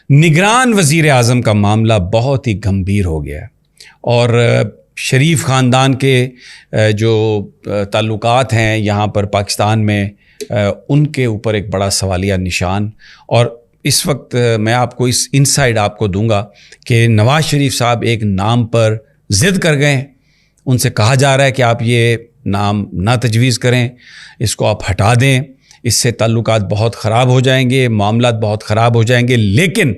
نگران وزیر اعظم کا معاملہ بہت ہی گمبھیر ہو گیا ہے اور شریف خاندان کے جو تعلقات ہیں یہاں پر پاکستان میں ان کے اوپر ایک بڑا سوالیہ نشان. اور اس وقت میں آپ کو اس انسائیڈ آپ کو دوں گا کہ نواز شریف صاحب ایک نام پر ضد کر گئے ہیں. ان سے کہا جا رہا ہے کہ آپ یہ نام نہ تجویز کریں, اس کو آپ ہٹا دیں, اس سے تعلقات بہت خراب ہو جائیں گے, معاملات بہت خراب ہو جائیں گے. لیکن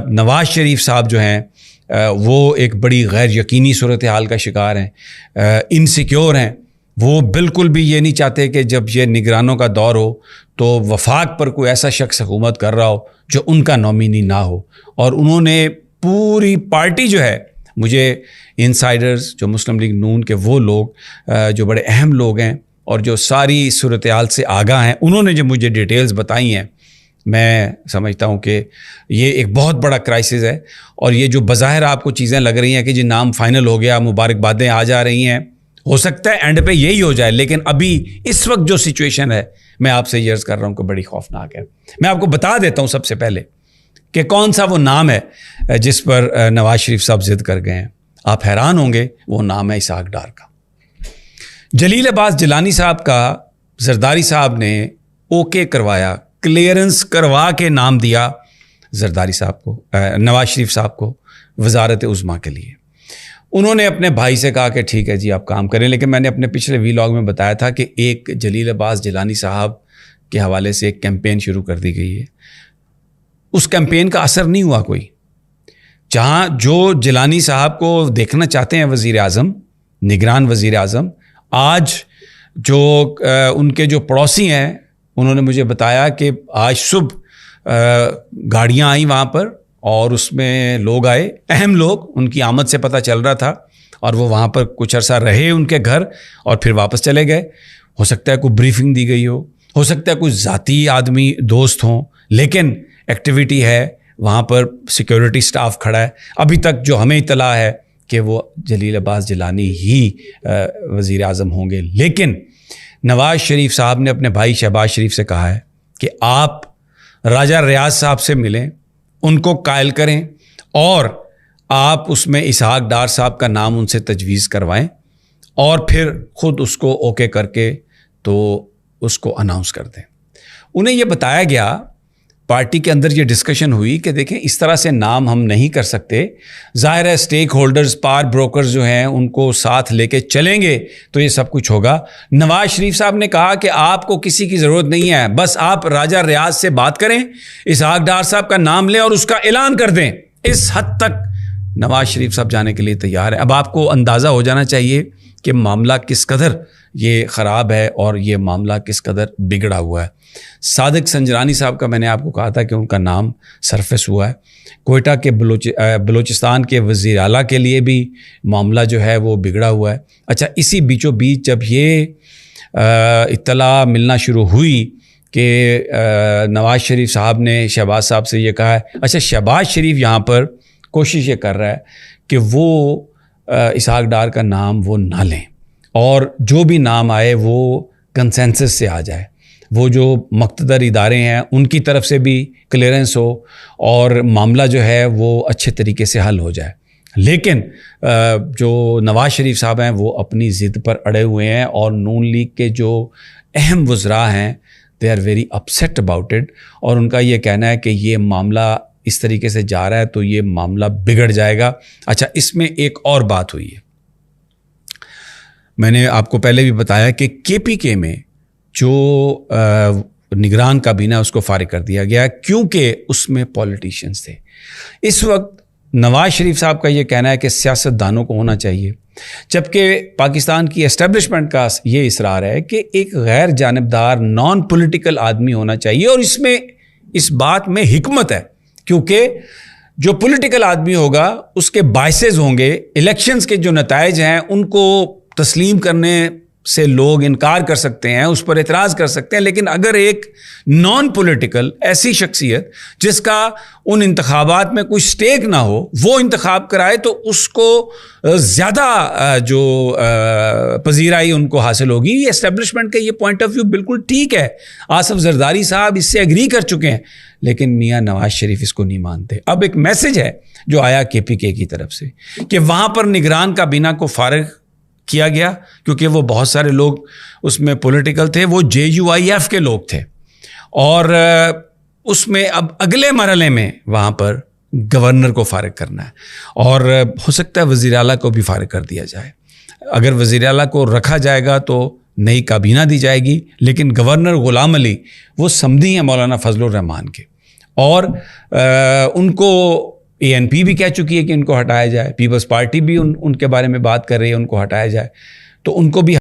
نواز شریف صاحب جو ہیں وہ ایک بڑی غیر یقینی صورتحال کا شکار ہیں, انسیکیور ہیں. وہ بالکل بھی یہ نہیں چاہتے کہ جب یہ نگرانوں کا دور ہو تو وفاق پر کوئی ایسا شخص حکومت کر رہا ہو جو ان کا نامینی نہ ہو. اور انہوں نے پوری پارٹی جو ہے, مجھے انسائیڈرز جو مسلم لیگ نون کے وہ لوگ جو بڑے اہم لوگ ہیں اور جو ساری صورتحال سے آگاہ ہیں, انہوں نے جو مجھے ڈیٹیلز بتائی ہیں, میں سمجھتا ہوں کہ یہ ایک بہت بڑا کرائسس ہے. اور یہ جو بظاہر آپ کو چیزیں لگ رہی ہیں کہ جی نام فائنل ہو گیا, مبارکبادیں آ جا رہی ہیں, ہو سکتا ہے اینڈ پہ یہی ہو جائے, لیکن ابھی اس وقت جو سچویشن ہے میں آپ سے یہ عرض کر رہا ہوں کہ بڑی خوفناک ہے. میں آپ کو بتا دیتا ہوں سب سے پہلے کہ کون سا وہ نام ہے جس پر نواز شریف صاحب ضد کر گئے ہیں. آپ حیران ہوں گے, وہ نام ہے اسحاق ڈار کا. جلیل عباس جیلانی صاحب کا زرداری صاحب نے اوکے کروایا, کلیئرنس کروا کے نام دیا زرداری صاحب کو, نواز شریف صاحب کو وزارت عظمیٰ کے لیے. انہوں نے اپنے بھائی سے کہا کہ ٹھیک ہے جی آپ کام کریں, لیکن میں نے اپنے پچھلے ویلاگ میں بتایا تھا کہ ایک جلیل عباس جیلانی صاحب کے حوالے سے ایک کیمپین شروع کر دی گئی ہے. اس کیمپین کا اثر نہیں ہوا کوئی. جہاں جو جیلانی صاحب کو دیکھنا چاہتے ہیں وزیر اعظم, نگران وزیر اعظم, آج جو ان کے جو پڑوسی ہیں انہوں نے مجھے بتایا کہ آج صبح گاڑیاں آئیں وہاں پر اور اس میں لوگ آئے, اہم لوگ, ان کی آمد سے پتہ چل رہا تھا, اور وہ وہاں پر کچھ عرصہ رہے ان کے گھر اور پھر واپس چلے گئے. ہو سکتا ہے کوئی بریفنگ دی گئی ہو سکتا ہے کوئی ذاتی آدمی دوست ہوں, لیکن ایکٹیویٹی ہے وہاں پر, سیکیورٹی سٹاف کھڑا ہے. ابھی تک جو ہمیں اطلاع ہے کہ وہ جلیل عباس جیلانی ہی وزیر اعظم ہوں گے. لیکن نواز شریف صاحب نے اپنے بھائی شہباز شریف سے کہا ہے کہ آپ راجہ ریاض صاحب سے ملیں, ان کو قائل کریں اور آپ اس میں اسحاق ڈار صاحب کا نام ان سے تجویز کروائیں اور پھر خود اس کو اوکے کر کے تو اس کو اناؤنس کر دیں. انہیں یہ بتایا گیا, پارٹی کے اندر یہ ڈسکشن ہوئی کہ دیکھیں اس طرح سے نام ہم نہیں کر سکتے. ظاہر ہے اسٹیک ہولڈرز, پار بروکرز جو ہیں ان کو ساتھ لے کے چلیں گے تو یہ سب کچھ ہوگا. نواز شریف صاحب نے کہا کہ آپ کو کسی کی ضرورت نہیں ہے, بس آپ راجہ ریاض سے بات کریں, اسحاق ڈار صاحب کا نام لیں اور اس کا اعلان کر دیں. اس حد تک نواز شریف صاحب جانے کے لیے تیار ہے. اب آپ کو اندازہ ہو جانا چاہیے کہ معاملہ کس قدر یہ خراب ہے اور یہ معاملہ کس قدر بگڑا ہوا ہے. صادق سنجرانی صاحب کا میں نے آپ کو کہا تھا کہ ان کا نام سرفیس ہوا ہے. کوئٹہ کے بلوچستان کے وزیر اعلیٰ کے لیے بھی معاملہ جو ہے وہ بگڑا ہوا ہے. اچھا, اسی بیچوں بیچ جب یہ اطلاع ملنا شروع ہوئی کہ نواز شریف صاحب نے شہباز صاحب سے یہ کہا ہے, اچھا شہباز شریف یہاں پر کوشش یہ کر رہا ہے کہ وہ اسحاق ڈار کا نام وہ نہ لیں اور جو بھی نام آئے وہ کنسنسس سے آ جائے, وہ جو مقتدر ادارے ہیں ان کی طرف سے بھی کلیئرنس ہو اور معاملہ جو ہے وہ اچھے طریقے سے حل ہو جائے. لیکن جو نواز شریف صاحب ہیں وہ اپنی ضد پر اڑے ہوئے ہیں اور نون لیگ کے جو اہم وزراء ہیں they are very upset about it, اور ان کا یہ کہنا ہے کہ یہ معاملہ اس طریقے سے جا رہا ہے تو یہ معاملہ بگڑ جائے گا. اچھا, اس میں ایک اور بات ہوئی ہے, میں نے آپ کو پہلے بھی بتایا کہ کے پی کے میں جو نگران کابینہ اس کو فارغ کر دیا گیا کیونکہ اس میں پولیٹیشینز تھے. اس وقت نواز شریف صاحب کا یہ کہنا ہے کہ سیاست دانوں کو ہونا چاہیے, جبکہ پاکستان کی اسٹیبلشمنٹ کا یہ اصرار ہے کہ ایک غیر جانبدار نان پولیٹیکل آدمی ہونا چاہیے. اور اس بات میں حکمت ہے کیونکہ جو پولیٹیکل آدمی ہوگا اس کے باعثز ہوں گے, الیکشنز کے جو نتائج ہیں ان کو تسلیم کرنے سے لوگ انکار کر سکتے ہیں, اس پر اعتراض کر سکتے ہیں, لیکن اگر ایک نان پولیٹیکل ایسی شخصیت جس کا ان انتخابات میں کوئی سٹیک نہ ہو وہ انتخاب کرائے تو اس کو زیادہ جو پذیرائی ان کو حاصل ہوگی. یہ اسٹیبلشمنٹ کا یہ پوائنٹ آف ویو بالکل ٹھیک ہے, آصف زرداری صاحب اس سے ایگری کر چکے ہیں, لیکن میاں نواز شریف اس کو نہیں مانتے. اب ایک میسج ہے جو آیا KPK کی طرف سے کہ وہاں پر نگران کابینہ کو فارغ کیا گیا کیونکہ وہ بہت سارے لوگ اس میں پولیٹیکل تھے, وہ JUIF کے لوگ تھے, اور اس میں اب اگلے مرحلے میں وہاں پر گورنر کو فارغ کرنا ہے, اور ہو سکتا ہے وزیر اعلیٰ کو بھی فارغ کر دیا جائے. اگر وزیر اعلیٰ کو رکھا جائے گا تو نئی کابینہ دی جائے گی, لیکن گورنر غلام علی وہ سمدھی ہیں مولانا فضل الرحمان کے, اور ان کو ANP بھی کہہ چکی ہے کہ ان کو ہٹایا جائے, پیپلز پارٹی بھی ان کے بارے میں بات کر رہی ہے ان کو ہٹایا جائے, تو ان کو بھی